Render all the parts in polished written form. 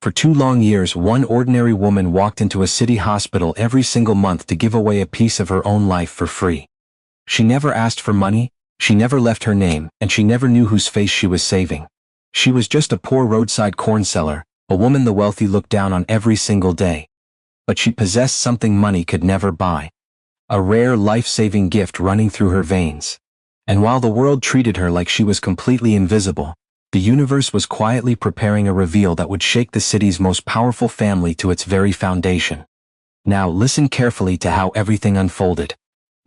For 2 long years, one ordinary woman walked into a city hospital every single month to give away a piece of her own life for free. She never asked for money, she never left her name, and she never knew whose face she was saving. She was just a poor roadside corn seller, a woman the wealthy looked down on every single day. But she possessed something money could never buy. A rare life-saving gift running through her veins. And while the world treated her like she was completely invisible, the universe was quietly preparing a reveal that would shake the city's most powerful family to its very foundation. Now listen carefully to how everything unfolded.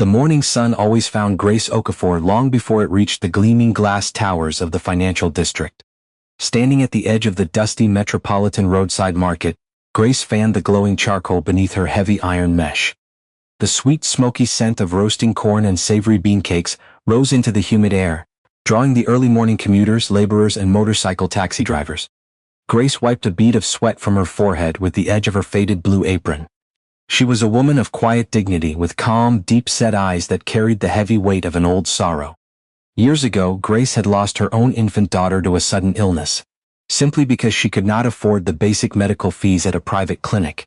The morning sun always found Grace Okafor long before it reached the gleaming glass towers of the financial district. Standing at the edge of the dusty metropolitan roadside market, Grace fanned the glowing charcoal beneath her heavy iron mesh. The sweet smoky scent of roasting corn and savory bean cakes rose into the humid air, drawing the early morning commuters, laborers, and motorcycle taxi drivers. Grace wiped a bead of sweat from her forehead with the edge of her faded blue apron. She was a woman of quiet dignity with calm, deep-set eyes that carried the heavy weight of an old sorrow. Years ago, Grace had lost her own infant daughter to a sudden illness, simply because she could not afford the basic medical fees at a private clinic.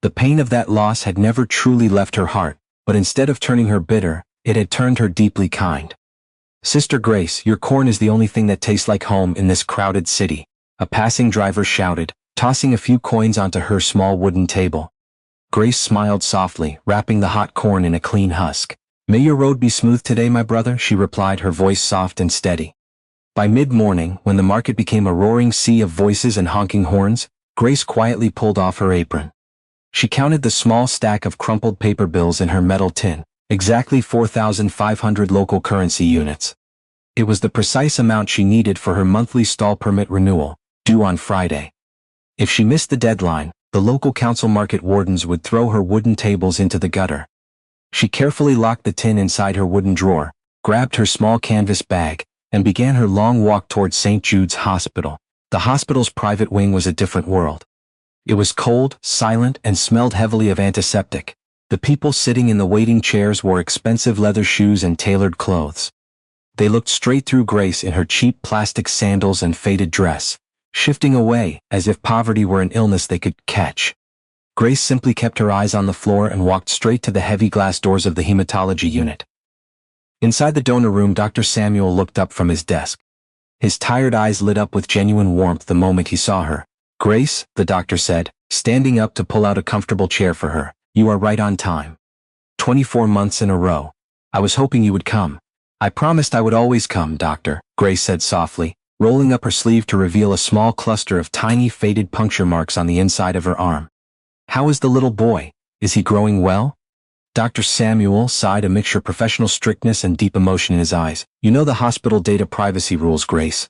The pain of that loss had never truly left her heart, but instead of turning her bitter, it had turned her deeply kind. "Sister Grace, your corn is the only thing that tastes like home in this crowded city," a passing driver shouted, tossing a few coins onto her small wooden table. Grace smiled softly, wrapping the hot corn in a clean husk. "May your road be smooth today, my brother," she replied, her voice soft and steady. By mid-morning, when the market became a roaring sea of voices and honking horns, Grace quietly pulled off her apron. She counted the small stack of crumpled paper bills in her metal tin. Exactly 4,500 local currency units. It was the precise amount she needed for her monthly stall permit renewal, due on Friday. If she missed the deadline, the local council market wardens would throw her wooden tables into the gutter. She carefully locked the tin inside her wooden drawer, grabbed her small canvas bag, and began her long walk towards St. Jude's Hospital. The hospital's private wing was a different world. It was cold, silent, and smelled heavily of antiseptic. The people sitting in the waiting chairs wore expensive leather shoes and tailored clothes. They looked straight through Grace in her cheap plastic sandals and faded dress, shifting away as if poverty were an illness they could catch. Grace simply kept her eyes on the floor and walked straight to the heavy glass doors of the hematology unit. Inside the donor room, Dr. Samuel looked up from his desk. His tired eyes lit up with genuine warmth the moment he saw her. "Grace," the doctor said, standing up to pull out a comfortable chair for her. "You are right on time. 24 months in a row. I was hoping you would come." "I promised I would always come, doctor," Grace said softly, rolling up her sleeve to reveal a small cluster of tiny faded puncture marks on the inside of her arm. "How is the little boy? Is he growing well?" Dr. Samuel sighed, a mixture of professional strictness and deep emotion in his eyes. "You know the hospital data privacy rules, Grace.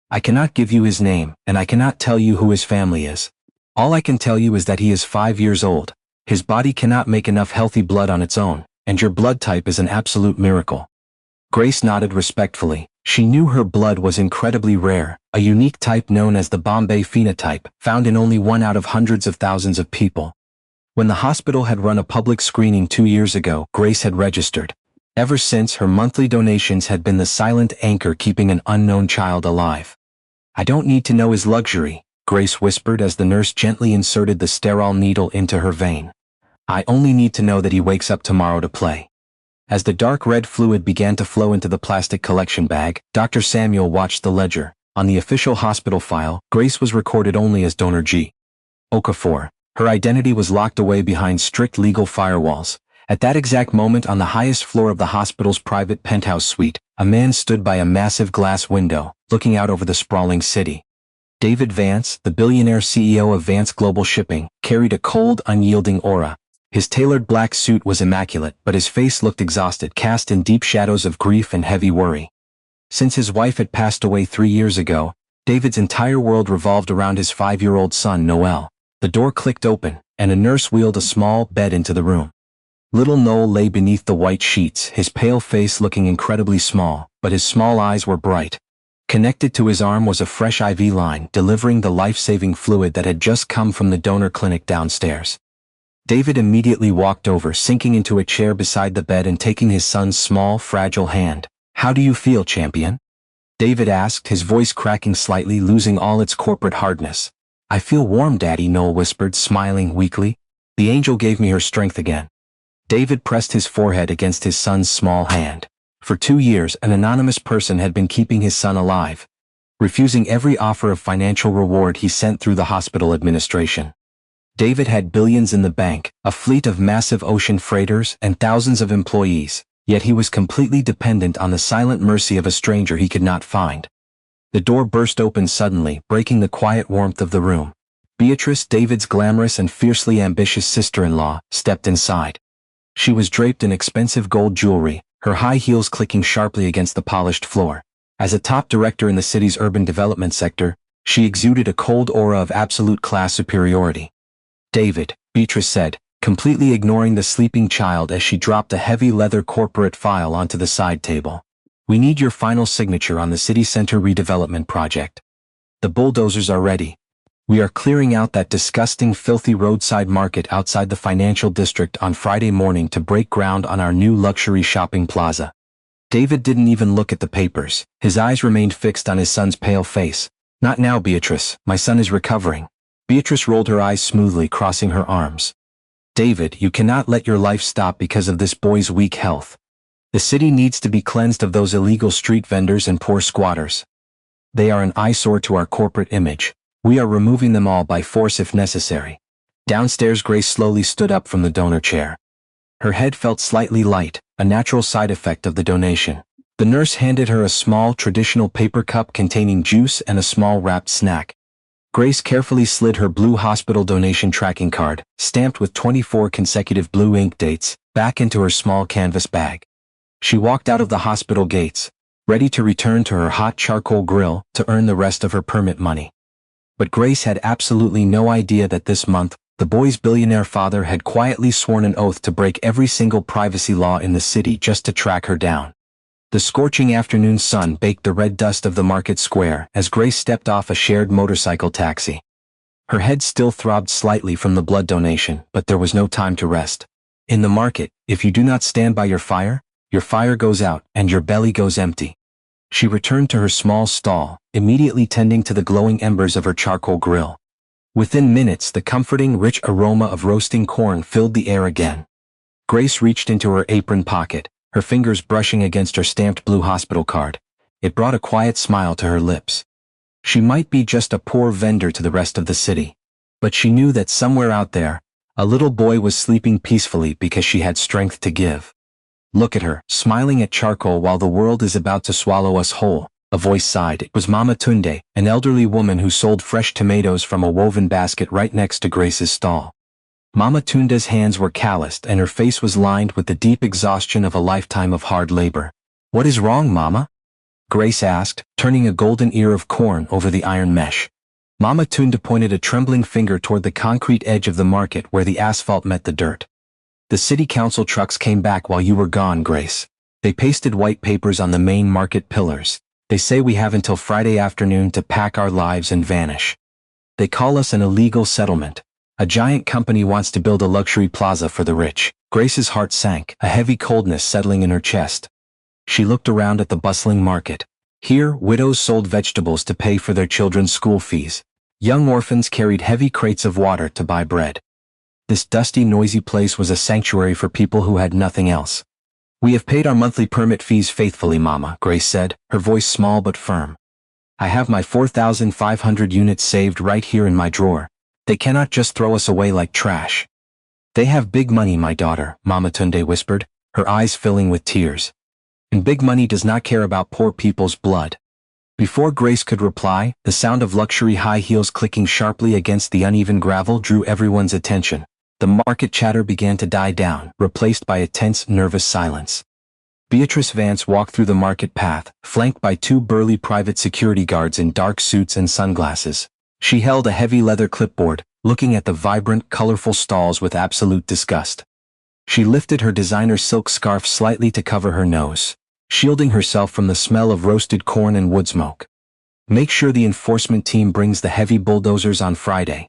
I cannot give you his name, and I cannot tell you who his family is. All I can tell you is that he is 5 years old. His body cannot make enough healthy blood on its own, and your blood type is an absolute miracle." Grace nodded respectfully. She knew her blood was incredibly rare, a unique type known as the Bombay phenotype, found in only 1 out of hundreds of thousands of people. When the hospital had run a public screening 2 years ago, Grace had registered. Ever since, her monthly donations had been the silent anchor keeping an unknown child alive. "I don't need to know his luxury," Grace whispered as the nurse gently inserted the sterile needle into her vein. "I only need to know that he wakes up tomorrow to play." As the dark red fluid began to flow into the plastic collection bag, Dr. Samuel watched the ledger. On the official hospital file, Grace was recorded only as donor G. Okafor. Her identity was locked away behind strict legal firewalls. At that exact moment, on the highest floor of the hospital's private penthouse suite, a man stood by a massive glass window, looking out over the sprawling city. David Vance, the billionaire CEO of Vance Global Shipping, carried a cold, unyielding aura. His tailored black suit was immaculate, but his face looked exhausted, cast in deep shadows of grief and heavy worry. Since his wife had passed away 3 years ago, David's entire world revolved around his 5-year-old son, Noel. The door clicked open, and a nurse wheeled a small bed into the room. Little Noel lay beneath the white sheets, his pale face looking incredibly small, but his small eyes were bright. Connected to his arm was a fresh IV line, delivering the life-saving fluid that had just come from the donor clinic downstairs. David immediately walked over, sinking into a chair beside the bed and taking his son's small, fragile hand. "How do you feel, champion?" David asked, his voice cracking slightly, losing all its corporate hardness. "I feel warm, Daddy," Noel whispered, smiling weakly. "The angel gave me her strength again." David pressed his forehead against his son's small hand. For 2 years, an anonymous person had been keeping his son alive, refusing every offer of financial reward he sent through the hospital administration. David had billions in the bank, a fleet of massive ocean freighters, and thousands of employees, yet he was completely dependent on the silent mercy of a stranger he could not find. The door burst open suddenly, breaking the quiet warmth of the room. Beatrice, David's glamorous and fiercely ambitious sister-in-law, stepped inside. She was draped in expensive gold jewelry, her high heels clicking sharply against the polished floor. As a top director in the city's urban development sector, she exuded a cold aura of absolute class superiority. "David," Beatrice said, completely ignoring the sleeping child as she dropped a heavy leather corporate file onto the side table. "We need your final signature on the city center redevelopment project. The bulldozers are ready. We are clearing out that disgusting, filthy roadside market outside the financial district on Friday morning to break ground on our new luxury shopping plaza." David didn't even look at the papers. His eyes remained fixed on his son's pale face. "Not now, Beatrice. My son is recovering." Beatrice rolled her eyes smoothly, crossing her arms. "David, you cannot let your life stop because of this boy's weak health. The city needs to be cleansed of those illegal street vendors and poor squatters. They are an eyesore to our corporate image. We are removing them all by force if necessary." Downstairs, Grace slowly stood up from the donor chair. Her head felt slightly light, a natural side effect of the donation. The nurse handed her a small, traditional paper cup containing juice and a small wrapped snack. Grace carefully slid her blue hospital donation tracking card, stamped with 24 consecutive blue ink dates, back into her small canvas bag. She walked out of the hospital gates, ready to return to her hot charcoal grill to earn the rest of her permit money. But Grace had absolutely no idea that this month, the boy's billionaire father had quietly sworn an oath to break every single privacy law in the city just to track her down. The scorching afternoon sun baked the red dust of the market square as Grace stepped off a shared motorcycle taxi. Her head still throbbed slightly from the blood donation, but there was no time to rest. In the market, if you do not stand by your fire goes out and your belly goes empty. She returned to her small stall, immediately tending to the glowing embers of her charcoal grill. Within minutes, the comforting, rich aroma of roasting corn filled the air again. Grace reached into her apron pocket, her fingers brushing against her stamped blue hospital card. It brought a quiet smile to her lips. She might be just a poor vendor to the rest of the city, but she knew that somewhere out there, a little boy was sleeping peacefully because she had strength to give. "Look at her, smiling at charcoal while the world is about to swallow us whole," a voice sighed. It was Mama Tunde, an elderly woman who sold fresh tomatoes from a woven basket right next to Grace's stall. Mama Tunde's hands were calloused and her face was lined with the deep exhaustion of a lifetime of hard labor. "What is wrong, Mama?" Grace asked, turning a golden ear of corn over the iron mesh. Mama Tunde pointed a trembling finger toward the concrete edge of the market where the asphalt met the dirt. "The city council trucks came back while you were gone, Grace. They pasted white papers on the main market pillars. They say we have until Friday afternoon to pack our lives and vanish. They call us an illegal settlement. A giant company wants to build a luxury plaza for the rich." Grace's heart sank, a heavy coldness settling in her chest. She looked around at the bustling market. Here, widows sold vegetables to pay for their children's school fees. Young orphans carried heavy crates of water to buy bread. This dusty, noisy place was a sanctuary for people who had nothing else. "We have paid our monthly permit fees faithfully, Mama," Grace said, her voice small but firm. "I have my 4,500 units saved right here in my drawer. They cannot just throw us away like trash." "They have big money, my daughter," Mama Tunde whispered, her eyes filling with tears. "And big money does not care about poor people's blood." Before Grace could reply, the sound of luxury high heels clicking sharply against the uneven gravel drew everyone's attention. The market chatter began to die down, replaced by a tense, nervous silence. Beatrice Vance walked through the market path, flanked by 2 burly private security guards in dark suits and sunglasses. She held a heavy leather clipboard, looking at the vibrant, colorful stalls with absolute disgust. She lifted her designer silk scarf slightly to cover her nose, shielding herself from the smell of roasted corn and wood smoke. "Make sure the enforcement team brings the heavy bulldozers on Friday,"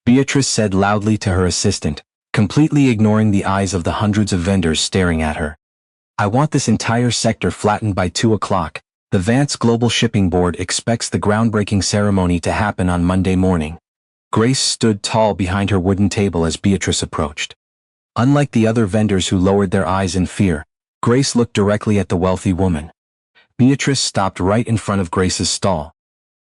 Beatrice said loudly to her assistant, completely ignoring the eyes of the hundreds of vendors staring at her. "I want this entire sector flattened by 2 o'clock. The Vance Global Shipping Board expects the groundbreaking ceremony to happen on Monday morning." Grace stood tall behind her wooden table as Beatrice approached. Unlike the other vendors who lowered their eyes in fear, Grace looked directly at the wealthy woman. Beatrice stopped right in front of Grace's stall.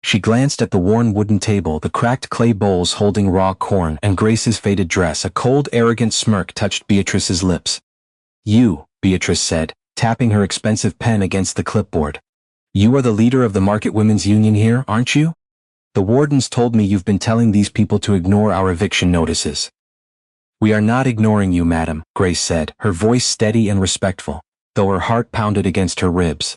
She glanced at the worn wooden table, the cracked clay bowls holding raw corn, and Grace's faded dress. A cold, arrogant smirk touched Beatrice's lips. "You," Beatrice said, tapping her expensive pen against the clipboard. "You are the leader of the Market Women's Union here, aren't you? The wardens told me you've been telling these people to ignore our eviction notices." "We are not ignoring you, madam," Grace said, her voice steady and respectful, though her heart pounded against her ribs.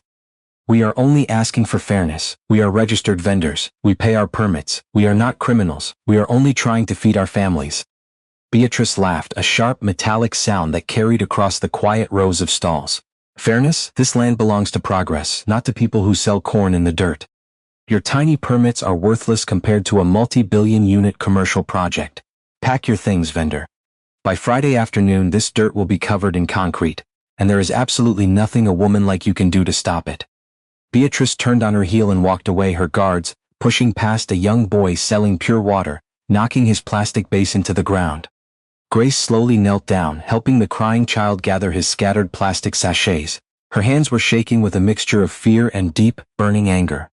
"We are only asking for fairness. We are registered vendors. We pay our permits. We are not criminals. We are only trying to feed our families." Beatrice laughed, a sharp metallic sound that carried across the quiet rows of stalls. "Fairness? This land belongs to progress, not to people who sell corn in the dirt. Your tiny permits are worthless compared to a multi-billion-unit commercial project. Pack your things, vendor. By Friday afternoon this dirt will be covered in concrete, and there is absolutely nothing a woman like you can do to stop it." Beatrice turned on her heel and walked away, her guards pushing past a young boy selling pure water, knocking his plastic basin to the ground. Grace slowly knelt down, helping the crying child gather his scattered plastic sachets. Her hands were shaking with a mixture of fear and deep, burning anger.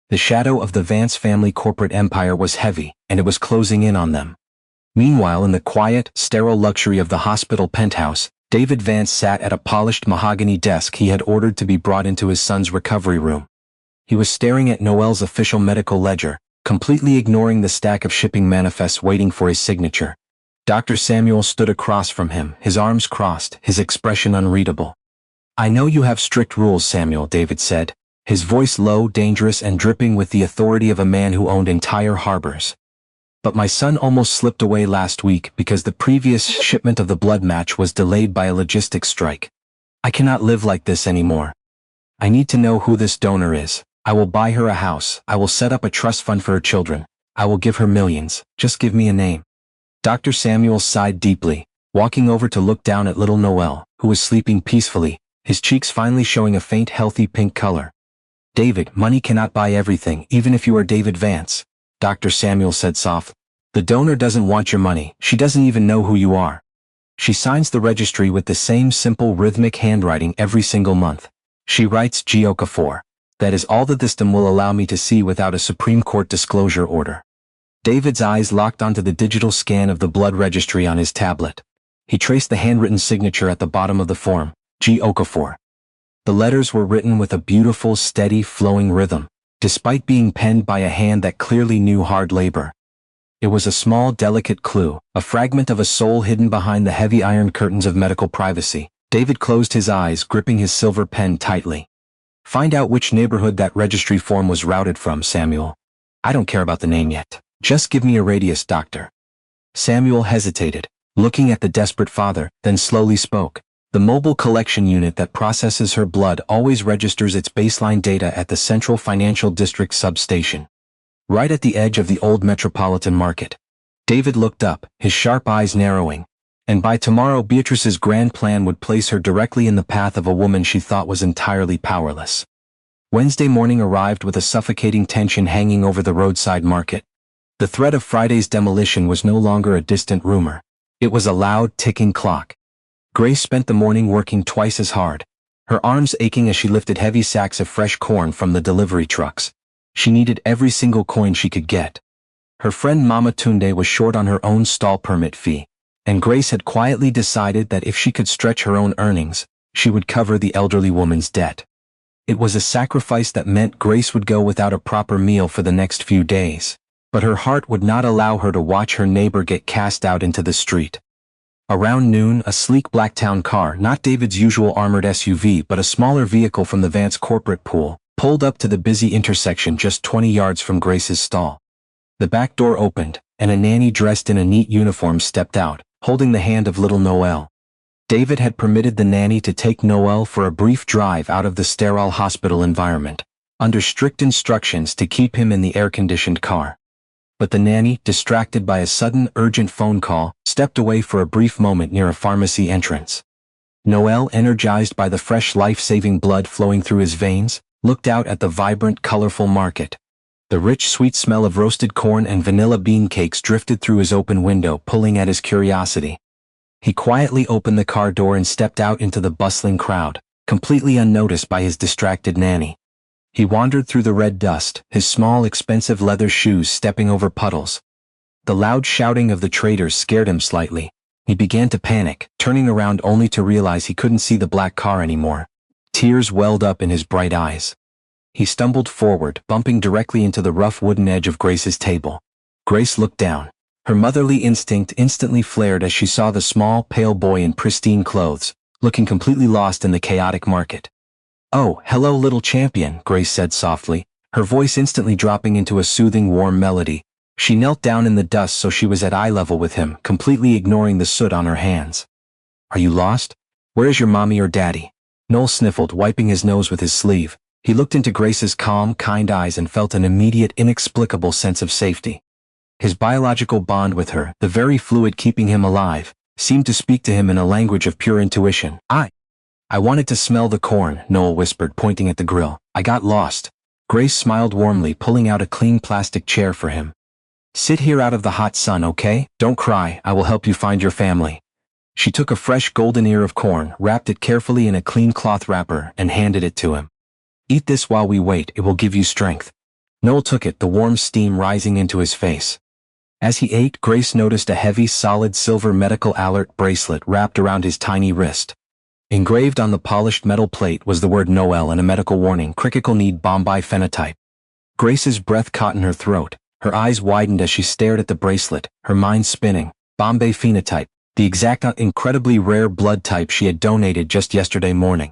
The shadow of the Vance family corporate empire was heavy, and it was closing in on them. Meanwhile, in the quiet, sterile luxury of the hospital penthouse, David Vance sat at a polished mahogany desk he had ordered to be brought into his son's recovery room. He was staring at Noel's official medical ledger, completely ignoring the stack of shipping manifests waiting for his signature. Dr. Samuel stood across from him, his arms crossed, his expression unreadable. "I know you have strict rules, Samuel," David said, his voice low, dangerous, and dripping with the authority of a man who owned entire harbors. "But my son almost slipped away last week because the previous shipment of the blood match was delayed by a logistics strike. I cannot live like this anymore. I need to know who this donor is. I will buy her a house. I will set up a trust fund for her children. I will give her millions. Just give me a name." Dr. Samuel sighed deeply, walking over to look down at little Noel, who was sleeping peacefully, his cheeks finally showing a faint, healthy pink color. "David, money cannot buy everything, even if you are David Vance," Dr. Samuel said softly. "The donor doesn't want your money. She doesn't even know who you are. She signs the registry with the same simple rhythmic handwriting every single month. She writes G. Okafor. That is all that the system will allow me to see without a Supreme Court disclosure order." David's eyes locked onto the digital scan of the blood registry on his tablet. He traced the handwritten signature at the bottom of the form, G. Okafor. The letters were written with a beautiful, steady, flowing rhythm, despite being penned by a hand that clearly knew hard labor. It was a small, delicate clue, a fragment of a soul hidden behind the heavy iron curtains of medical privacy. David closed his eyes, gripping his silver pen tightly. "Find out which neighborhood that registry form was routed from, Samuel. I don't care about the name yet. Just give me a radius, doctor." Samuel hesitated, looking at the desperate father, then slowly spoke. "The mobile collection unit that processes her blood always registers its baseline data at the Central Financial District substation, right at the edge of the old Metropolitan Market." David looked up, his sharp eyes narrowing. And by tomorrow Beatrice's grand plan would place her directly in the path of a woman she thought was entirely powerless. Wednesday morning arrived with a suffocating tension hanging over the roadside market. The threat of Friday's demolition was no longer a distant rumor. It was a loud, ticking clock. Grace spent the morning working twice as hard, her arms aching as she lifted heavy sacks of fresh corn from the delivery trucks. She needed every single coin she could get. Her friend Mama Tunde was short on her own stall permit fee, and Grace had quietly decided that if she could stretch her own earnings, she would cover the elderly woman's debt. It was a sacrifice that meant Grace would go without a proper meal for the next few days. But her heart would not allow her to watch her neighbor get cast out into the street. Around noon, a sleek Blacktown car, not David's usual armored SUV but a smaller vehicle from the Vance corporate pool, pulled up to the busy intersection just 20 yards from Grace's stall. The back door opened, and a nanny dressed in a neat uniform stepped out, holding the hand of little Noel. David had permitted the nanny to take Noel for a brief drive out of the sterile hospital environment, under strict instructions to keep him in the air-conditioned car. But the nanny, distracted by a sudden, urgent phone call, stepped away for a brief moment near a pharmacy entrance. Noel, energized by the fresh life-saving blood flowing through his veins, looked out at the vibrant, colorful market. The rich sweet smell of roasted corn and vanilla bean cakes drifted through his open window, pulling at his curiosity. He quietly opened the car door and stepped out into the bustling crowd, completely unnoticed by his distracted nanny. He wandered through the red dust, his small expensive leather shoes stepping over puddles. The loud shouting of the traders scared him slightly. He began to panic, turning around only to realize he couldn't see the black car anymore. Tears welled up in his bright eyes. He stumbled forward, bumping directly into the rough wooden edge of Grace's table. Grace looked down. Her motherly instinct instantly flared as she saw the small, pale boy in pristine clothes, looking completely lost in the chaotic market. "Oh, hello little champion," Grace said softly, her voice instantly dropping into a soothing, warm melody. She knelt down in the dust so she was at eye level with him, completely ignoring the soot on her hands. "Are you lost? Where is your mommy or daddy?" Noel sniffled, wiping his nose with his sleeve. He looked into Grace's calm, kind eyes and felt an immediate, inexplicable sense of safety. His biological bond with her, the very fluid keeping him alive, seemed to speak to him in a language of pure intuition. I wanted to smell the corn," Noel whispered, pointing at the grill. "I got lost." Grace smiled warmly, pulling out a clean plastic chair for him. "Sit here out of the hot sun, okay? Don't cry, I will help you find your family." She took a fresh golden ear of corn, wrapped it carefully in a clean cloth wrapper, and handed it to him. "Eat this while we wait, it will give you strength." Noel took it, the warm steam rising into his face. As he ate, Grace noticed a heavy, solid silver medical alert bracelet wrapped around his tiny wrist. Engraved on the polished metal plate was the word Noel and a medical warning: critical need Bombay phenotype. Grace's breath caught in her throat. Her eyes widened as she stared at the bracelet, her mind spinning. Bombay phenotype, the exact incredibly rare blood type she had donated just yesterday morning.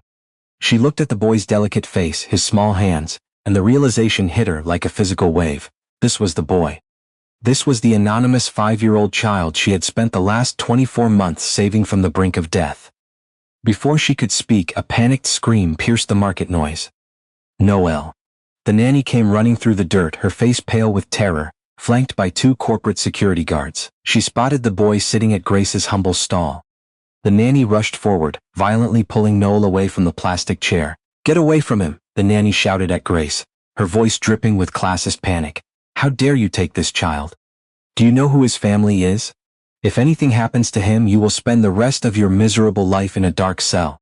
She looked at the boy's delicate face, his small hands, and the realization hit her like a physical wave. This was the boy. This was the anonymous 5-year-old child she had spent the last 24 months saving from the brink of death. Before she could speak, a panicked scream pierced the market noise. "Noel." The nanny came running through the dirt, her face pale with terror, flanked by 2 corporate security guards. She spotted the boy sitting at Grace's humble stall. The nanny rushed forward, violently pulling Noel away from the plastic chair. "Get away from him," the nanny shouted at Grace, her voice dripping with classist panic. "How dare you take this child? Do you know who his family is? If anything happens to him, you will spend the rest of your miserable life in a dark cell."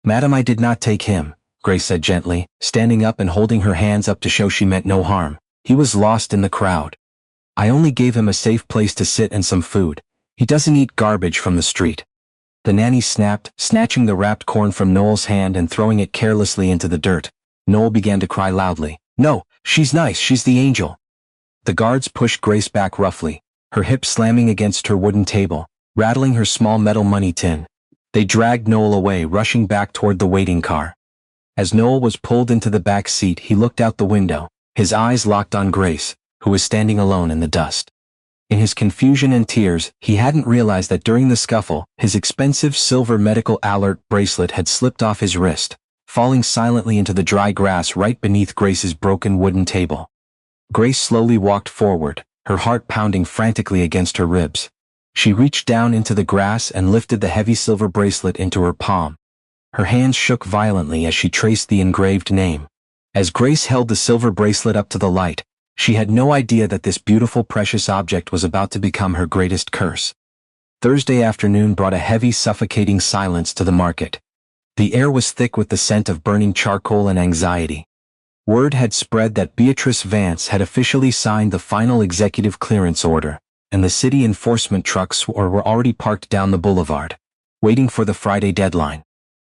"Madam, I did not take him," Grace said gently, standing up and holding her hands up to show she meant no harm. "He was lost in the crowd. I only gave him a safe place to sit and some food. He doesn't eat garbage from the street." The nanny snapped, snatching the wrapped corn from Noel's hand and throwing it carelessly into the dirt. Noel began to cry loudly. "No, she's nice, she's the angel." The guards pushed Grace back roughly, her hip slamming against her wooden table, rattling her small metal money tin. They dragged Noel away, rushing back toward the waiting car. As Noel was pulled into the back seat, he looked out the window, his eyes locked on Grace, who was standing alone in the dust. In his confusion and tears, he hadn't realized that during the scuffle, his expensive silver medical alert bracelet had slipped off his wrist, falling silently into the dry grass right beneath Grace's broken wooden table. Grace slowly walked forward, her heart pounding frantically against her ribs. She reached down into the grass and lifted the heavy silver bracelet into her palm. Her hands shook violently as she traced the engraved name. As Grace held the silver bracelet up to the light, she had no idea that this beautiful, precious object was about to become her greatest curse. Thursday afternoon brought a heavy, suffocating silence to the market. The air was thick with the scent of burning charcoal and anxiety. Word had spread that Beatrice Vance had officially signed the final executive clearance order, and the city enforcement trucks were already parked down the boulevard, waiting for the Friday deadline.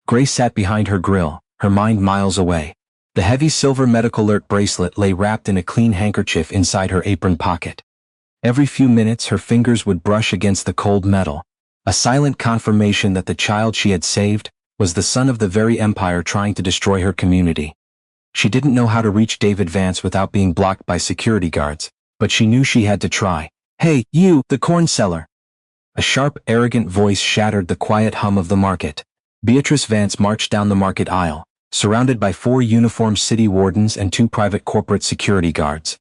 Grace sat behind her grill, her mind miles away. The heavy silver medical alert bracelet lay wrapped in a clean handkerchief inside her apron pocket. Every few minutes her fingers would brush against the cold metal, a silent confirmation that the child she had saved was the son of the very empire trying to destroy her community. She didn't know how to reach David Vance without being blocked by security guards, but she knew she had to try. "Hey, you, the corn seller!" A sharp, arrogant voice shattered the quiet hum of the market. Beatrice Vance marched down the market aisle, surrounded by 4 uniformed city wardens and 2 private corporate security guards.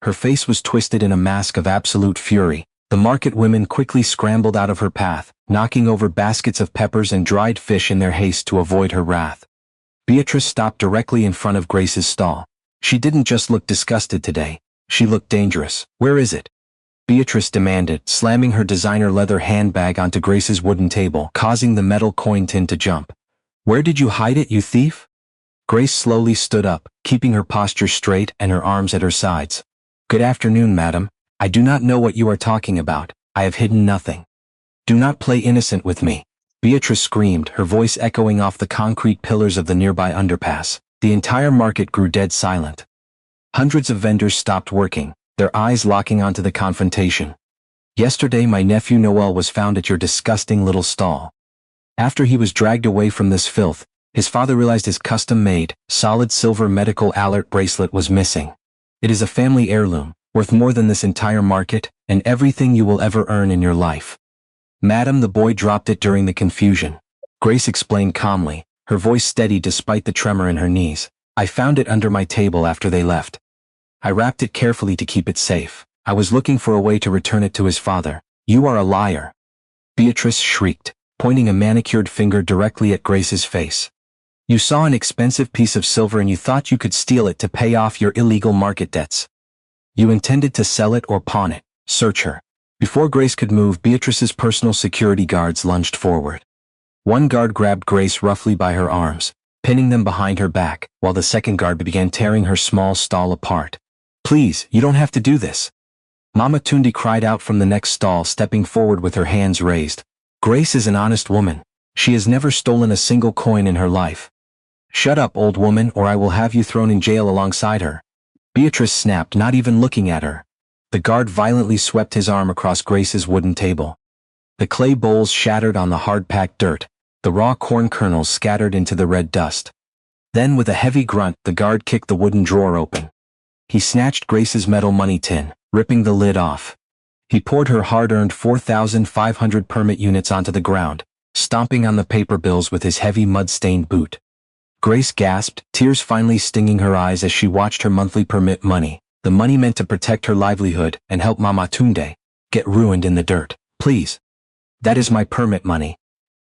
Her face was twisted in a mask of absolute fury. The market women quickly scrambled out of her path, knocking over baskets of peppers and dried fish in their haste to avoid her wrath. Beatrice stopped directly in front of Grace's stall. She didn't just look disgusted today. She looked dangerous. Where is it? Beatrice demanded, slamming her designer leather handbag onto Grace's wooden table, causing the metal coin tin to jump. Where did you hide it, you thief? Grace slowly stood up, keeping her posture straight and her arms at her sides. Good afternoon, madam. I do not know what you are talking about. I have hidden nothing. Do not play innocent with me. Beatrice screamed, her voice echoing off the concrete pillars of the nearby underpass. The entire market grew dead silent. Hundreds of vendors stopped working, their eyes locking onto the confrontation. Yesterday my nephew Noel was found at your disgusting little stall. After he was dragged away from this filth, his father realized his custom-made, solid silver medical alert bracelet was missing. It is a family heirloom, worth more than this entire market, and everything you will ever earn in your life. Madam, the boy dropped it during the confusion. Grace explained calmly, her voice steady despite the tremor in her knees. I found it under my table after they left. I wrapped it carefully to keep it safe. I was looking for a way to return it to his father. You are a liar. Beatrice shrieked, pointing a manicured finger directly at Grace's face. You saw an expensive piece of silver and you thought you could steal it to pay off your illegal market debts. You intended to sell it or pawn it. Search her. Before Grace could move, Beatrice's personal security guards lunged forward. One guard grabbed Grace roughly by her arms, pinning them behind her back, while the second guard began tearing her small stall apart. Please, you don't have to do this. Mama Tundi cried out from the next stall, stepping forward with her hands raised. Grace is an honest woman. She has never stolen a single coin in her life. Shut up, old woman, or I will have you thrown in jail alongside her. Beatrice snapped, not even looking at her. The guard violently swept his arm across Grace's wooden table. The clay bowls shattered on the hard-packed dirt, the raw corn kernels scattered into the red dust. Then with a heavy grunt, the guard kicked the wooden drawer open. He snatched Grace's metal money tin, ripping the lid off. He poured her hard-earned 4,500 permit units onto the ground, stomping on the paper bills with his heavy mud-stained boot. Grace gasped, tears finally stinging her eyes as she watched her monthly permit money, the money meant to protect her livelihood and help Mama Tunde, get ruined in the dirt. Please. That is my permit money.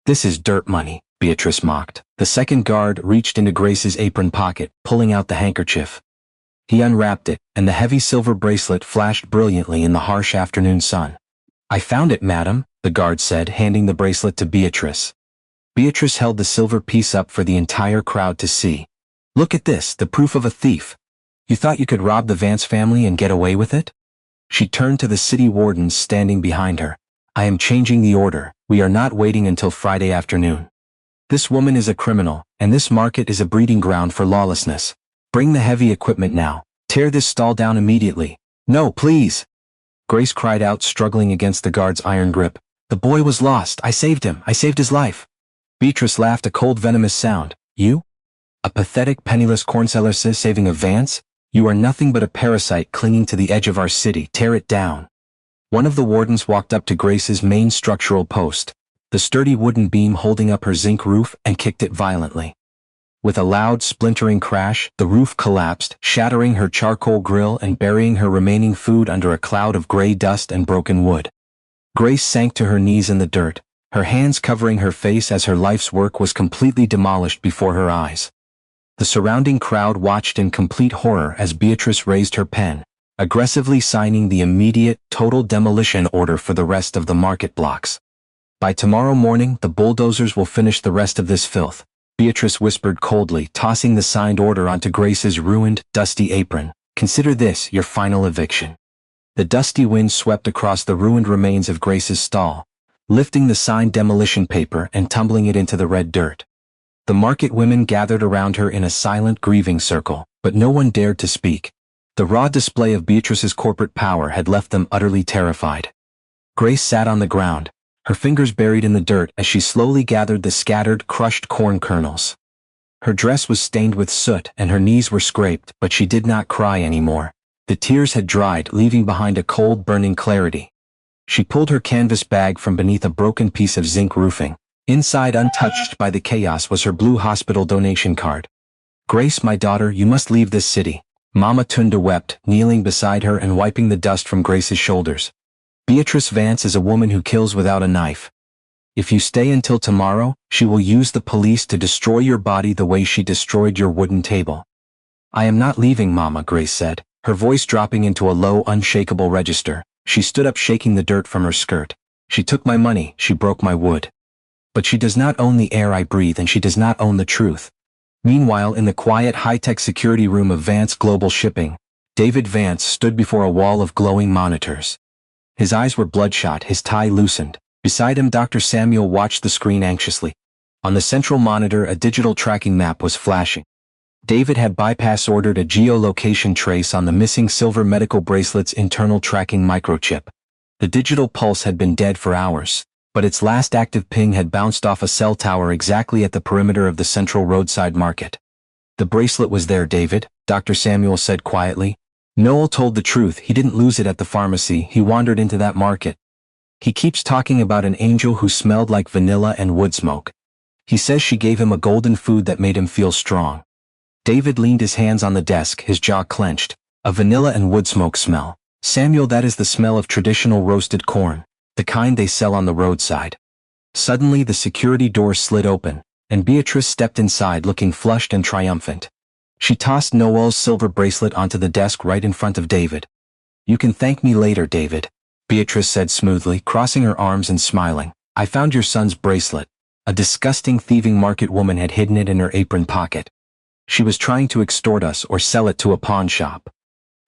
This is dirt money, Beatrice mocked. The second guard reached into Grace's apron pocket, pulling out the handkerchief. He unwrapped it, and the heavy silver bracelet flashed brilliantly in the harsh afternoon sun. I found it, madam, the guard said, handing the bracelet to Beatrice. Beatrice held the silver piece up for the entire crowd to see. Look at this, the proof of a thief. You thought you could rob the Vance family and get away with it? She turned to the city wardens standing behind her. I am changing the order. We are not waiting until Friday afternoon. This woman is a criminal, and this market is a breeding ground for lawlessness. Bring the heavy equipment now. Tear this stall down immediately. No, please. Grace cried out, struggling against the guard's iron grip. The boy was lost. I saved him. I saved his life. Beatrice laughed, a cold, venomous sound. You? A pathetic, penniless corn seller saving a Vance? You are nothing but a parasite clinging to the edge of our city. Tear it down. One of the wardens walked up to Grace's main structural post, the sturdy wooden beam holding up her zinc roof, and kicked it violently. With a loud, splintering crash, the roof collapsed, shattering her charcoal grill and burying her remaining food under a cloud of gray dust and broken wood. Grace sank to her knees in the dirt, her hands covering her face as her life's work was completely demolished before her eyes. The surrounding crowd watched in complete horror as Beatrice raised her pen, aggressively signing the immediate, total demolition order for the rest of the market blocks. By tomorrow morning, the bulldozers will finish the rest of this filth, Beatrice whispered coldly, tossing the signed order onto Grace's ruined, dusty apron. Consider this your final eviction. The dusty wind swept across the ruined remains of Grace's stall, lifting the signed demolition paper and tumbling it into the red dirt. The market women gathered around her in a silent, grieving circle, but no one dared to speak. The raw display of Beatrice's corporate power had left them utterly terrified. Grace sat on the ground, her fingers buried in the dirt as she slowly gathered the scattered, crushed corn kernels. Her dress was stained with soot and her knees were scraped, but she did not cry anymore. The tears had dried, leaving behind a cold, burning clarity. She pulled her canvas bag from beneath a broken piece of zinc roofing. Inside, untouched by the chaos, was her blue hospital donation card. Grace, my daughter, you must leave this city. Mama Tunda wept, kneeling beside her and wiping the dust from Grace's shoulders. Beatrice Vance is a woman who kills without a knife. If you stay until tomorrow, she will use the police to destroy your body the way she destroyed your wooden table. I am not leaving, Mama, Grace said, her voice dropping into a low, unshakable register. She stood up, shaking the dirt from her skirt. She took my money, she broke my wood. But she does not own the air I breathe, and she does not own the truth. Meanwhile, in the quiet, high-tech security room of Vance Global Shipping, David Vance stood before a wall of glowing monitors. His eyes were bloodshot, his tie loosened. Beside him, Dr. Samuel watched the screen anxiously. On the central monitor, a digital tracking map was flashing. David had bypass ordered a geolocation trace on the missing silver medical bracelet's internal tracking microchip. The digital pulse had been dead for hours, but its last active ping had bounced off a cell tower exactly at the perimeter of the central roadside market. The bracelet was there, David, Dr. Samuel said quietly. Noel told the truth, he didn't lose it at the pharmacy, he wandered into that market. He keeps talking about an angel who smelled like vanilla and wood smoke. He says she gave him a golden food that made him feel strong. David leaned his hands on the desk, his jaw clenched. A vanilla and wood smoke smell. Samuel, that is the smell of traditional roasted corn, the kind they sell on the roadside. Suddenly the security door slid open, and Beatrice stepped inside looking flushed and triumphant. She tossed Noel's silver bracelet onto the desk right in front of David. You can thank me later, David, Beatrice said smoothly, crossing her arms and smiling. I found your son's bracelet. A disgusting thieving market woman had hidden it in her apron pocket. She was trying to extort us or sell it to a pawn shop.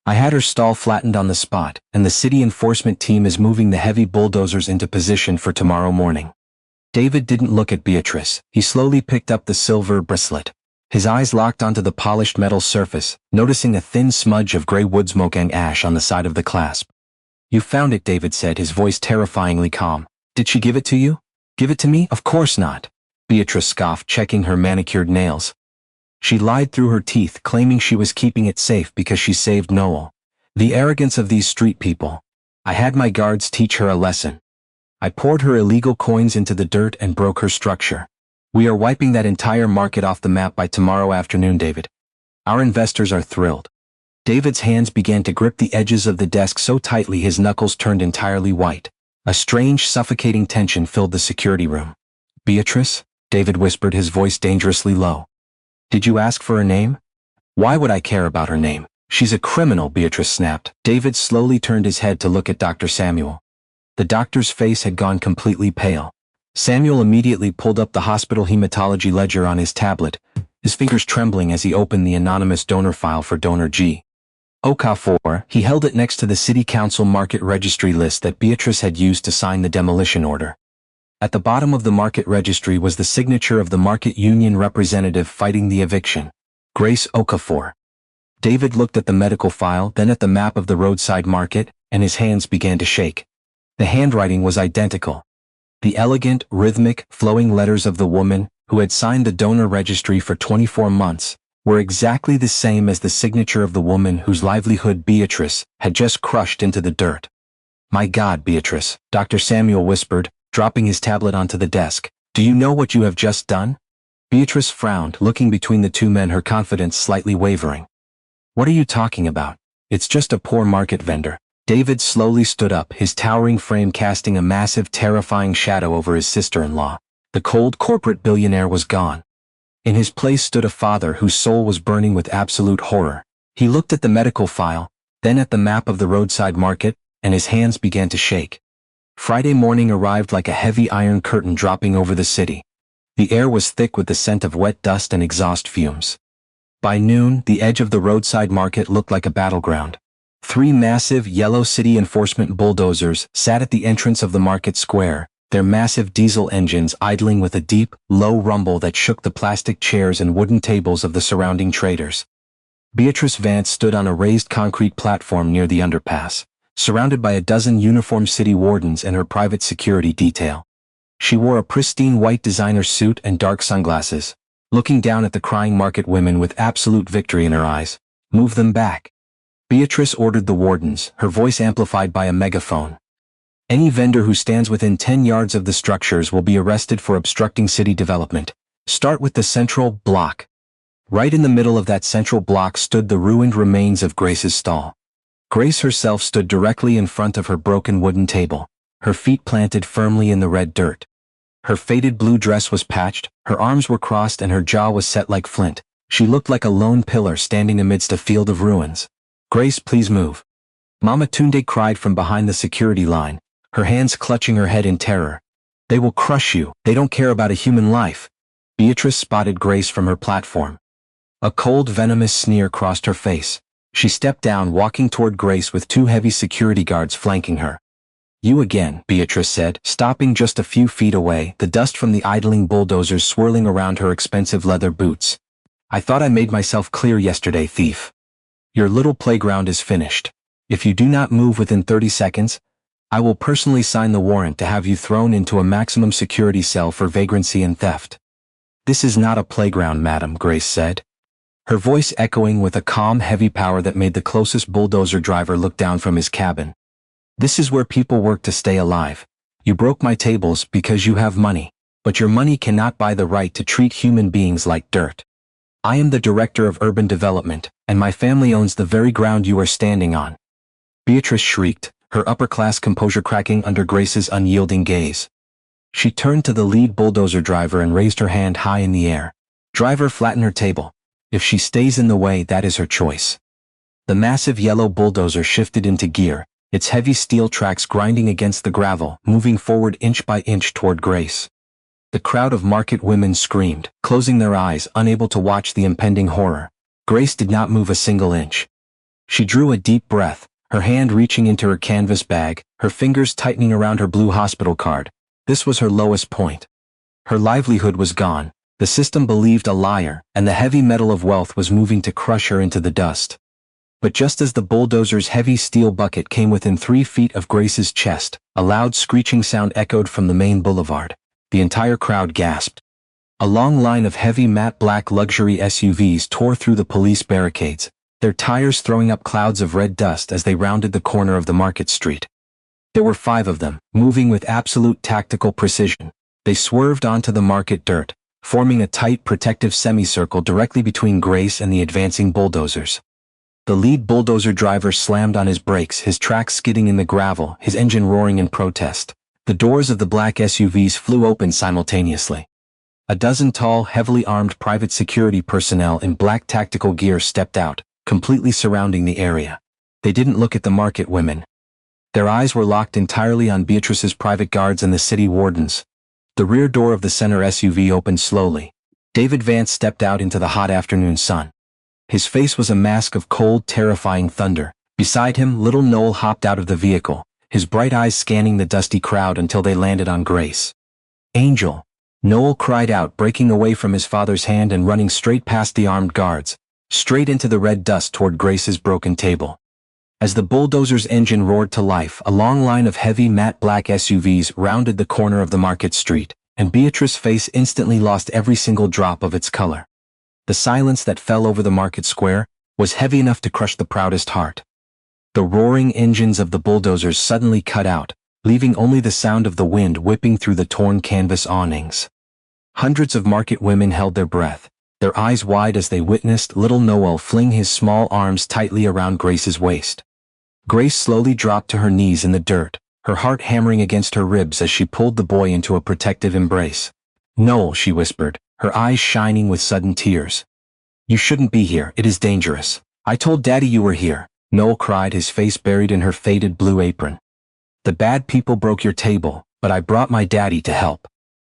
I had her stall flattened on the spot, and the city enforcement team is moving the heavy bulldozers into position for tomorrow morning. David didn't look at Beatrice. He slowly picked up the silver bracelet. His eyes locked onto the polished metal surface, noticing a thin smudge of gray wood smoke and ash on the side of the clasp. You found it, David said, his voice terrifyingly calm. Did she give it to you? Give it to me? Of course not, Beatrice scoffed, checking her manicured nails. She lied through her teeth, claiming she was keeping it safe because she saved Noel. The arrogance of these street people. I had my guards teach her a lesson. I poured her illegal coins into the dirt and broke her structure. We are wiping that entire market off the map by tomorrow afternoon, David. Our investors are thrilled. David's hands began to grip the edges of the desk so tightly his knuckles turned entirely white. A strange, suffocating tension filled the security room. Beatrice? David whispered, his voice dangerously low. Did you ask for her name? Why would I care about her name? She's a criminal, Beatrice snapped. David slowly turned his head to look at Dr. Samuel. The doctor's face had gone completely pale. Samuel immediately pulled up the hospital hematology ledger on his tablet, his fingers trembling as he opened the anonymous donor file for donor G. Okafor. He held it next to the city council market registry list that Beatrice had used to sign the demolition order. At the bottom of the market registry was the signature of the market union representative fighting the eviction, Grace Okafor. David looked at the medical file, then at the map of the roadside market, and his hands began to shake. The handwriting was identical. The elegant, rhythmic, flowing letters of the woman, who had signed the donor registry for 24 months, were exactly the same as the signature of the woman whose livelihood Beatrice had just crushed into the dirt. My God, Beatrice, Dr. Samuel whispered, dropping his tablet onto the desk. Do you know what you have just done? Beatrice frowned, looking between the two men, her confidence slightly wavering. What are you talking about? It's just a poor market vendor. David slowly stood up, his towering frame casting a massive, terrifying shadow over his sister-in-law. The cold corporate billionaire was gone. In his place stood a father whose soul was burning with absolute horror. He looked at the medical file, then at the map of the roadside market, and his hands began to shake. Friday morning arrived like a heavy iron curtain dropping over the city. The air was thick with the scent of wet dust and exhaust fumes. By noon, the edge of the roadside market looked like a battleground. 3 massive yellow city enforcement bulldozers sat at the entrance of the market square, their massive diesel engines idling with a deep, low rumble that shook the plastic chairs and wooden tables of the surrounding traders. Beatrice Vance stood on a raised concrete platform near the underpass, surrounded by a dozen uniformed city wardens and her private security detail. She wore a pristine white designer suit and dark sunglasses, looking down at the crying market women with absolute victory in her eyes. Move them back. Beatrice ordered the wardens, her voice amplified by a megaphone. Any vendor who stands within 10 yards of the structures will be arrested for obstructing city development. Start with the central block. Right in the middle of that central block stood the ruined remains of Grace's stall. Grace herself stood directly in front of her broken wooden table, her feet planted firmly in the red dirt. Her faded blue dress was patched, her arms were crossed and her jaw was set like flint, She looked like a lone pillar standing amidst a field of ruins. Grace, please move. Mama Tunde cried from behind the security line, her hands clutching her head in terror. They will crush you. They don't care about a human life. Beatrice spotted Grace from her platform. A cold, venomous sneer crossed her face. She stepped down, walking toward Grace with two heavy security guards flanking her. You again, Beatrice said, stopping just a few feet away, the dust from the idling bulldozers swirling around her expensive leather boots. I thought I made myself clear yesterday, thief. Your little playground is finished. If you do not move within 30 seconds, I will personally sign the warrant to have you thrown into a maximum security cell for vagrancy and theft. This is not a playground, madam, Grace said, her voice echoing with a calm, heavy power that made the closest bulldozer driver look down from his cabin. This is where people work to stay alive. You broke my tables because you have money, but your money cannot buy the right to treat human beings like dirt. I am the director of urban development, and my family owns the very ground you are standing on. Beatrice shrieked, her upper-class composure cracking under Grace's unyielding gaze. She turned to the lead bulldozer driver and raised her hand high in the air. Driver, flatten her table. If she stays in the way, that is her choice. The massive yellow bulldozer shifted into gear, its heavy steel tracks grinding against the gravel, moving forward inch by inch toward Grace. The crowd of market women screamed, closing their eyes, unable to watch the impending horror. Grace did not move a single inch. She drew a deep breath, her hand reaching into her canvas bag, her fingers tightening around her blue hospital card. This was her lowest point. Her livelihood was gone, the system believed a liar, and the heavy metal of wealth was moving to crush her into the dust. But just as the bulldozer's heavy steel bucket came within 3 feet of Grace's chest, a loud screeching sound echoed from the main boulevard. The entire crowd gasped. A long line of heavy matte black luxury SUVs tore through the police barricades, their tires throwing up clouds of red dust as they rounded the corner of the market street. There were 5 of them, moving with absolute tactical precision. They swerved onto the market dirt, forming a tight protective semicircle directly between Grace and the advancing bulldozers. The lead bulldozer driver slammed on his brakes, his tracks skidding in the gravel, his engine roaring in protest. The doors of the black SUVs flew open simultaneously. A dozen tall, heavily armed private security personnel in black tactical gear stepped out, completely surrounding the area. They didn't look at the market women. Their eyes were locked entirely on Beatrice's private guards and the city wardens. The rear door of the center SUV opened slowly. David Vance stepped out into the hot afternoon sun. His face was a mask of cold, terrifying thunder. Beside him, little Noel hopped out of the vehicle, his bright eyes scanning the dusty crowd until they landed on Grace. Angel! Noel cried out, breaking away from his father's hand and running straight past the armed guards, straight into the red dust toward Grace's broken table. As the bulldozer's engine roared to life, a long line of heavy matte black SUVs rounded the corner of the market street, and Beatrice's face instantly lost every single drop of its color. The silence that fell over the market square was heavy enough to crush the proudest heart. The roaring engines of the bulldozers suddenly cut out, leaving only the sound of the wind whipping through the torn canvas awnings. Hundreds of market women held their breath, their eyes wide as they witnessed little Noel fling his small arms tightly around Grace's waist. Grace slowly dropped to her knees in the dirt, her heart hammering against her ribs as she pulled the boy into a protective embrace. "Noel," she whispered, her eyes shining with sudden tears. "You shouldn't be here, it is dangerous. I told Daddy you were here," Noel cried, his face buried in her faded blue apron. "The bad people broke your table, but I brought my daddy to help."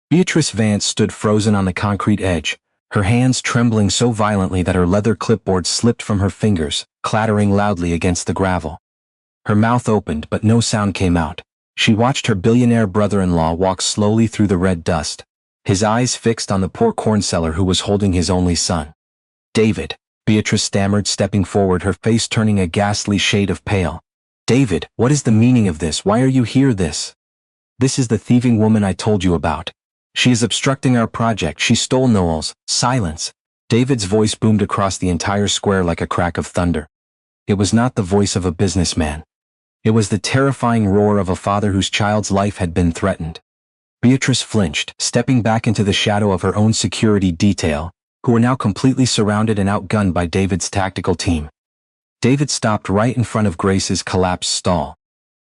Beatrice Vance stood frozen on the concrete edge, her hands trembling so violently that her leather clipboard slipped from her fingers, clattering loudly against the gravel. Her mouth opened, but no sound came out. She watched her billionaire brother-in-law walk slowly through the red dust, his eyes fixed on the poor corn seller who was holding his only son. "David," Beatrice stammered, stepping forward, her face turning a ghastly shade of pale. "David, what is the meaning of this? Why are you here? This is the thieving woman I told you about. She is obstructing our project. She stole Noel's." "Silence!" David's voice boomed across the entire square like a crack of thunder. It was not the voice of a businessman. It was the terrifying roar of a father whose child's life had been threatened. Beatrice flinched, stepping back into the shadow of her own security detail, who were now completely surrounded and outgunned by David's tactical team. David stopped right in front of Grace's collapsed stall.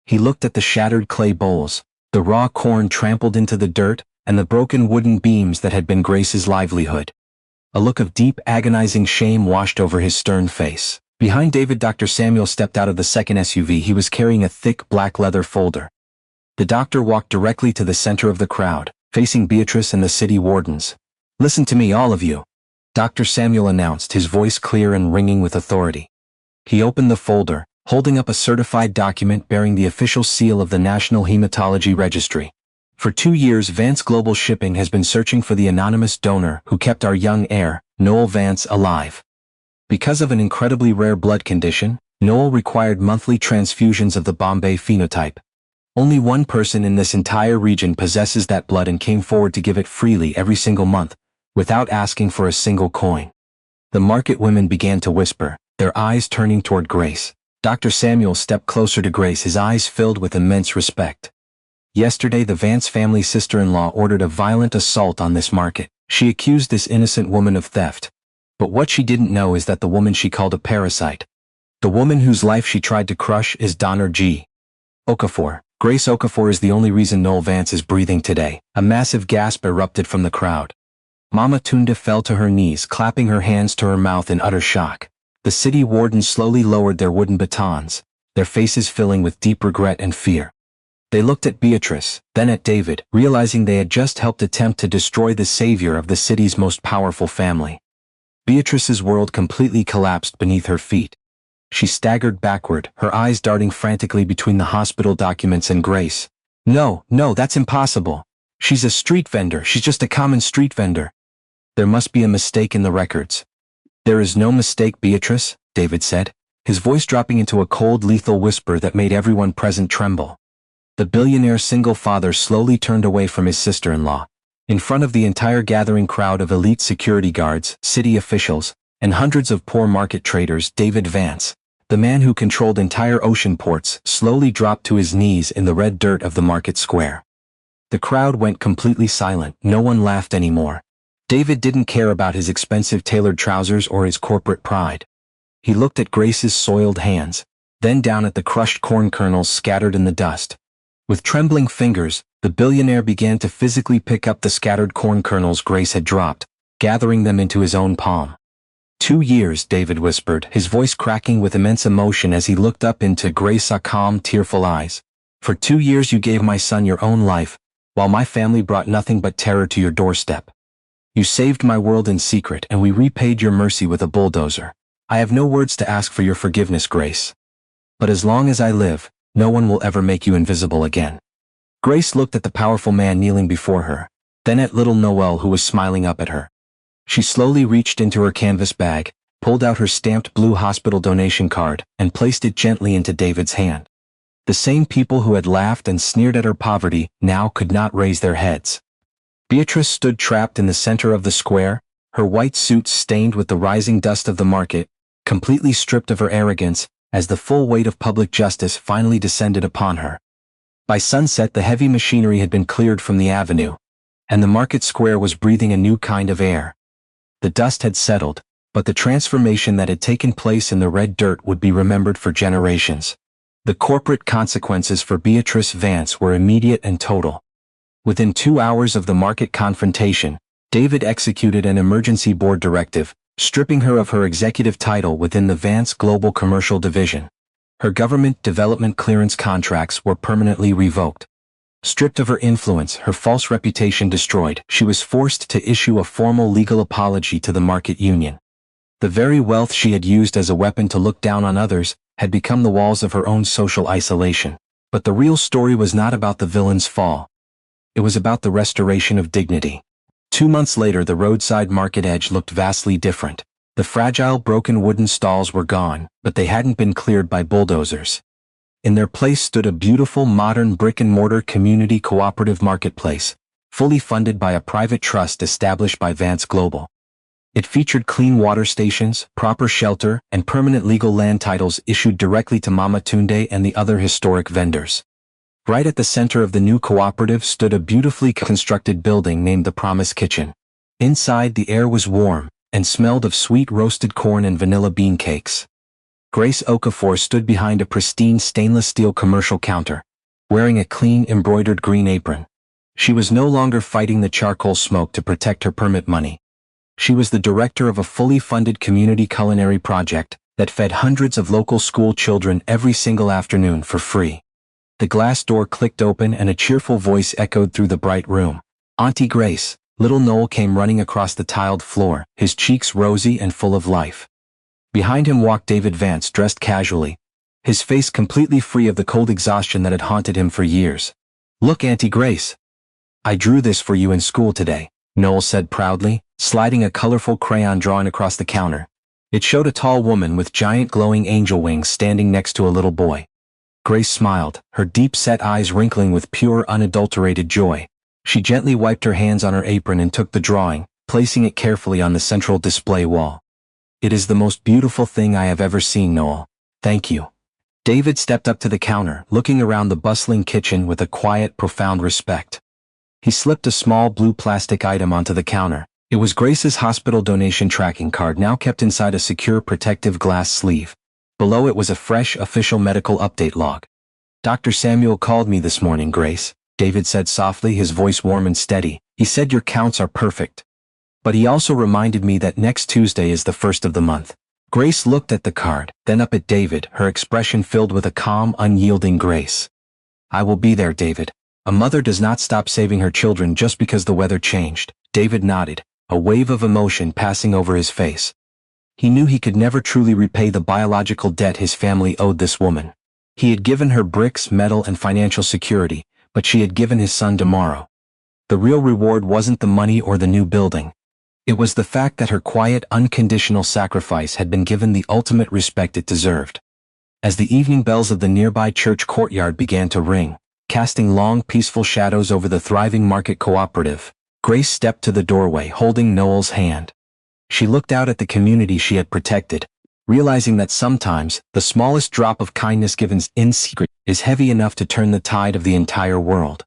He looked at the shattered clay bowls, the raw corn trampled into the dirt, and the broken wooden beams that had been Grace's livelihood. A look of deep, agonizing shame washed over his stern face. Behind David, Dr. Samuel stepped out of the second SUV. He was carrying a thick, black leather folder. The doctor walked directly to the center of the crowd, facing Beatrice and the city wardens. "Listen to me, all of you," Dr. Samuel announced, his voice clear and ringing with authority. He opened the folder, holding up a certified document bearing the official seal of the National Hematology Registry. For 2 years, Vance Global Shipping has been searching for the anonymous donor who kept our young heir, Noel Vance, alive. Because of an incredibly rare blood condition, Noel required monthly transfusions of the Bombay phenotype. Only one person in this entire region possesses that blood and came forward to give it freely every single month, without asking for a single coin. The market women began to whisper, their eyes turning toward Grace. Dr. Samuel stepped closer to Grace, his eyes filled with immense respect. Yesterday, the Vance family sister-in-law ordered a violent assault on this market. She accused this innocent woman of theft. But what she didn't know is that the woman she called a parasite, the woman whose life she tried to crush, is Donor G. Okafor. Grace Okafor is the only reason Noel Vance is breathing today. A massive gasp erupted from the crowd. Mama Tunda fell to her knees, clapping her hands to her mouth in utter shock. The city wardens slowly lowered their wooden batons, their faces filling with deep regret and fear. They looked at Beatrice, then at David, realizing they had just helped attempt to destroy the savior of the city's most powerful family. Beatrice's world completely collapsed beneath her feet. She staggered backward, her eyes darting frantically between the hospital documents and Grace. No, that's impossible. She's a street vendor. She's just a common street vendor. There must be a mistake in the records. There is no mistake, Beatrice, David said, his voice dropping into a cold, lethal whisper that made everyone present tremble. The billionaire single father slowly turned away from his sister-in-law. In front of the entire gathering crowd of elite security guards, city officials, and hundreds of poor market traders, David Vance, the man who controlled entire ocean ports, slowly dropped to his knees in the red dirt of the market square. The crowd went completely silent. No one laughed anymore. David didn't care about his expensive tailored trousers or his corporate pride. He looked at Grace's soiled hands, then down at the crushed corn kernels scattered in the dust. With trembling fingers, the billionaire began to physically pick up the scattered corn kernels Grace had dropped, gathering them into his own palm. 2 years, David whispered, his voice cracking with immense emotion as he looked up into Grace's calm, tearful eyes. For 2 years you gave my son your own life, while my family brought nothing but terror to your doorstep. You saved my world in secret, and we repaid your mercy with a bulldozer. I have no words to ask for your forgiveness, Grace. But as long as I live, no one will ever make you invisible again. Grace looked at the powerful man kneeling before her, then at little Noel who was smiling up at her. She slowly reached into her canvas bag, pulled out her stamped blue hospital donation card, and placed it gently into David's hand. The same people who had laughed and sneered at her poverty now could not raise their heads. Beatrice stood trapped in the center of the square, her white suit stained with the rising dust of the market, completely stripped of her arrogance, as the full weight of public justice finally descended upon her. By sunset, the heavy machinery had been cleared from the avenue, and the market square was breathing a new kind of air. The dust had settled, but the transformation that had taken place in the red dirt would be remembered for generations. The corporate consequences for Beatrice Vance were immediate and total. Within 2 hours of the market confrontation, David executed an emergency board directive, stripping her of her executive title within the Vance Global Commercial Division. Her government development clearance contracts were permanently revoked. Stripped of her influence, her false reputation destroyed, she was forced to issue a formal legal apology to the market union. The very wealth she had used as a weapon to look down on others had become the walls of her own social isolation. But the real story was not about the villain's fall. It was about the restoration of dignity. 2 months later, the roadside market edge looked vastly different. The fragile, broken wooden stalls were gone, but they hadn't been cleared by bulldozers. In their place stood a beautiful, modern brick-and-mortar community cooperative marketplace, fully funded by a private trust established by Vance Global. It featured clean water stations, proper shelter, and permanent legal land titles issued directly to Mama Tunde and the other historic vendors. Right at the center of the new cooperative stood a beautifully constructed building named the Promise Kitchen. Inside, the air was warm and smelled of sweet roasted corn and vanilla bean cakes. Grace Okafor stood behind a pristine stainless steel commercial counter, wearing a clean embroidered green apron. She was no longer fighting the charcoal smoke to protect her permit money. She was the director of a fully funded community culinary project that fed hundreds of local school children every single afternoon for free. The glass door clicked open and a cheerful voice echoed through the bright room. "Auntie Grace." Little Noel came running across the tiled floor, his cheeks rosy and full of life. Behind him walked David Vance, dressed casually, his face completely free of the cold exhaustion that had haunted him for years. "Look, Auntie Grace. I drew this for you in school today," Noel said proudly, sliding a colorful crayon drawing across the counter. It showed a tall woman with giant glowing angel wings standing next to a little boy. Grace smiled, her deep-set eyes wrinkling with pure, unadulterated joy. She gently wiped her hands on her apron and took the drawing, placing it carefully on the central display wall. "It is the most beautiful thing I have ever seen, Noel. Thank you." David stepped up to the counter, looking around the bustling kitchen with a quiet, profound respect. He slipped a small blue plastic item onto the counter. It was Grace's hospital donation tracking card, now kept inside a secure protective glass sleeve. Below it was a fresh, official medical update log. "Dr. Samuel called me this morning, Grace," David said softly, his voice warm and steady. "He said your counts are perfect. But he also reminded me that next Tuesday is the 1st of the month." Grace looked at the card, then up at David, her expression filled with a calm, unyielding grace. "I will be there, David. A mother does not stop saving her children just because the weather changed." David nodded, a wave of emotion passing over his face. He knew he could never truly repay the biological debt his family owed this woman. He had given her bricks, metal, and financial security, but she had given his son tomorrow. The real reward wasn't the money or the new building. It was the fact that her quiet, unconditional sacrifice had been given the ultimate respect it deserved. As the evening bells of the nearby church courtyard began to ring, casting long, peaceful shadows over the thriving market cooperative, Grace stepped to the doorway, holding Noel's hand. She looked out at the community she had protected, realizing that sometimes the smallest drop of kindness given in secret is heavy enough to turn the tide of the entire world.